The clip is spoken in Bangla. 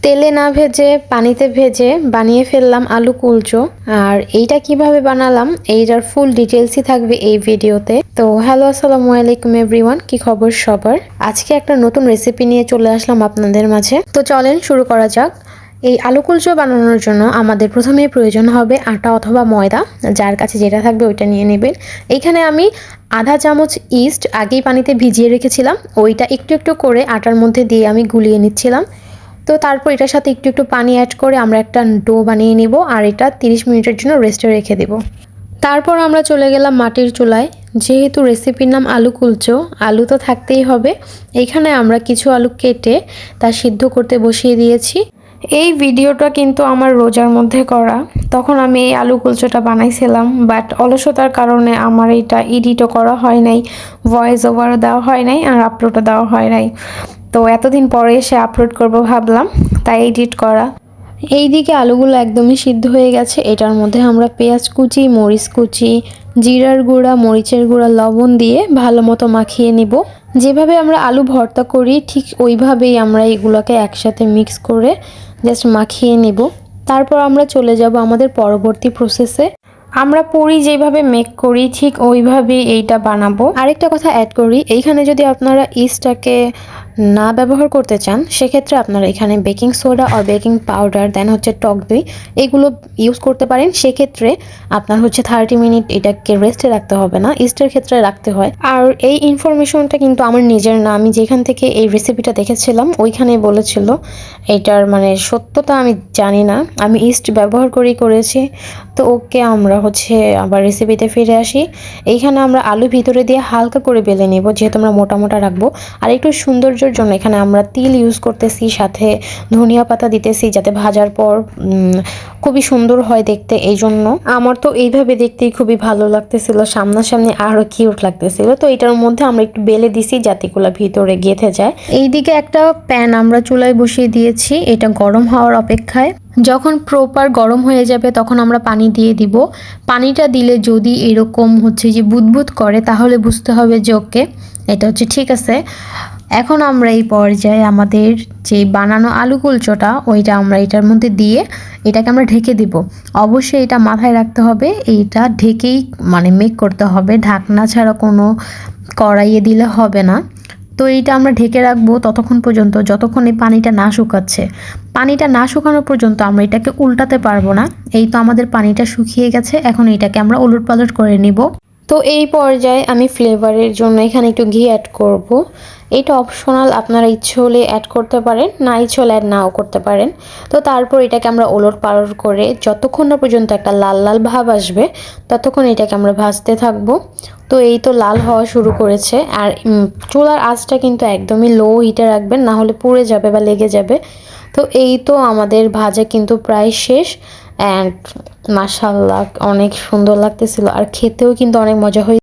তেলে না ভেজে পানিতে ভেজে বানিয়ে ফেললাম আলু কুলচো। আর এইটা কিভাবে বানালাম এইটার ফুল ডিটেলসই থাকবে এই ভিডিওতে। তো হ্যালো, আসসালামু আলাইকুম এভরিওয়ান, কি খবর সবার? আজকে একটা নতুন রেসিপি নিয়ে চলে আসলাম আপনাদের মাঝে। তো চলেন শুরু করা যাক। এই আলু কুলচো বানানোর জন্য আমাদের প্রথমেই প্রয়োজন হবে আটা অথবা ময়দা, যার কাছে যেটা থাকবে ওইটা নিয়ে নেবেন। এইখানে আমি আধা চামচ ইস্ট আগেই পানিতে ভিজিয়ে রেখেছিলাম, ওইটা একটু একটু করে আটার মধ্যে দিয়ে আমি গুলিয়ে নিচ্ছিলাম। তো তারপর এটার সাথে একটু একটু পানি অ্যাড করে আমরা একটা ডো বানিয়ে নিব, আর এটা 30 মিনিটের জন্য রেস্টে রেখে দেব। তারপর আমরা চলে গেলাম মাটির চুলায়। যেহেতু রেসিপির নাম আলু কুলচো, আলু তো থাকতেই হবে। এইখানে আমরা কিছু আলু কেটে তা সিদ্ধ করতে বসিয়ে দিয়েছি। এই ভিডিওটা কিন্তু আমার রোজার মধ্যে করা, তখন আমি এই আলু কুলচোটা বানাইছিলাম, বাট অলসতার কারণে আমার এইটা এডিটও করা হয় নাই, ভয়েস ওভারও দেওয়া হয় নাই, আর আপলোডও দেওয়া হয় নাই। তো এতদিন পরে এসে আপলোড করব ভাবলাম, তাই এডিট করা। এইদিকে আলুগুলো একদমই সিদ্ধ হয়ে গেছে। এটার মধ্যে আমরা পেঁয়াজ কুচি, মরিচ কুচি, জিরার গুঁড়া, মরিচের গুঁড়া, লবণ দিয়ে ভালো মতো মাখিয়ে নিব। যেভাবে আমরা আলু ভর্তা করি ঠিক ওইভাবেই আমরা এগুলোকে একসাথে মিক্স করে জাস্ট মাখিয়ে নিব। তারপর আমরা চলে যাব আমাদের পরবর্তী প্রসেসে। আমরা পুরি যেভাবে মেক করি ঠিক ওইভাবেই এইটা বানাবো। আরেকটা কথা অ্যাড করি, এইখানে যদি আপনারা ইস্টটাকে না ব্যবহার করতে চান সেক্ষেত্রে আপনারা এখানে বেকিং সোডা আর বেকিং পাউডার দেন হচ্ছে টক দই এগুলো ইউজ করতে পারেন। সেক্ষেত্রে আপনার হচ্ছে 30 মিনিট এটাকে রেস্টে রাখতে হবে না, ইস্টের ক্ষেত্রে রাখতে হয়। আর এই ইনফরমেশনটা কিন্তু আমার নিজের না, আমি যেখান থেকে এই রেসিপিটা দেখেছিলাম ওইখানে বলেছিল। এটার মানে সত্যতা আমি জানি না, আমি ইস্ট ব্যবহার করেছি। তো ওকে, আমরা হচ্ছে আবার রেসিপিতে ফিরে আসি। এইখানে আমরা আলু ভিতরে দিয়ে হালকা করে বেলে নেব, যেহেতু আমরা মোটা মোটা রাখবো। আর একটু সৌন্দর্যের জন্য এখানে আমরা তিল ইউজ করতেছি, সাথে ধনিয়া পাতা দিতেছি, যাতে ভাজার পর খুবই সুন্দর হয় দেখতে। এই জন্য আমার তো এইভাবে দেখতেই খুবই ভালো লাগতেছিল, সামনাসামনি আরও কিউট লাগতেছিল। তো এটার মধ্যে আমরা একটু বেলে দিছি যাতে এগুলো ভিতরে গেঁথে যায়। এইদিকে একটা প্যান আমরা চুলায় বসিয়ে দিয়েছি, এটা গরম হওয়ার অপেক্ষায়। যখন প্রপার গরম হয়ে যাবে তখন আমরা পানি দিয়ে দিব। পানিটা দিলে যদি এরকম হচ্ছে যে বুদবুদ করে তাহলে বুঝতে হবে যে ওকে, এটা হচ্ছে ঠিক আছে। এখন আমরা এই পর্যায়ে আমাদের যে বানানো আলু কুলচোটা ওইটা আমরা এটার মধ্যে দিয়ে এটাকে আমরা ঢেকে দিব। অবশ্যই এটা মাথায় রাখতে হবে, এইটা ঢেকেই মানে মেক করতে হবে, ঢাকনা ছাড়া কোনো কড়াইয়ে দিলে হবে না। তো এইটা আমরা ঢেকে রাখবো ততক্ষণ পর্যন্ত যতক্ষণ এই পানিটা না শুকাচ্ছে। পানিটা না শুকানো পর্যন্ত আমরা এটাকে উল্টাতে পারবো না। এই তো আমাদের পানিটা শুকিয়ে গেছে, এখন এটাকে আমরা উলট পালট করে নিব। তো এই পর্যায়ে আমি ফ্লেভারের জন্য এখানে একটু ঘি অ্যাড করব। এটা অপশনাল, আপনারা ইচ্ছে হলে অ্যাড করতে পারেন, না ইচ্ছে হলে অ্যাড নাও করতে পারেন। তো তারপর এটাকে আমরা ওলট পালট করে যতক্ষণ না পর্যন্ত একটা লাল লাল ভাব আসবে ততক্ষণ এটাকে আমরা ভাজতে থাকবো। তো এই তো লাল হওয়া শুরু করেছে। আর চুলার আঁচটা কিন্তু একদমই লো হিটে রাখবেন, না হলে পুড়ে যাবে বা লেগে যাবে। তো এই তো আমাদের ভাজা কিন্তু প্রায় শেষ। অ্যান্ড মাশাআল্লাহ অনেক সুন্দর লাগতেছিল, আর খেতেও কিন্তু অনেক মজা হয়েছে।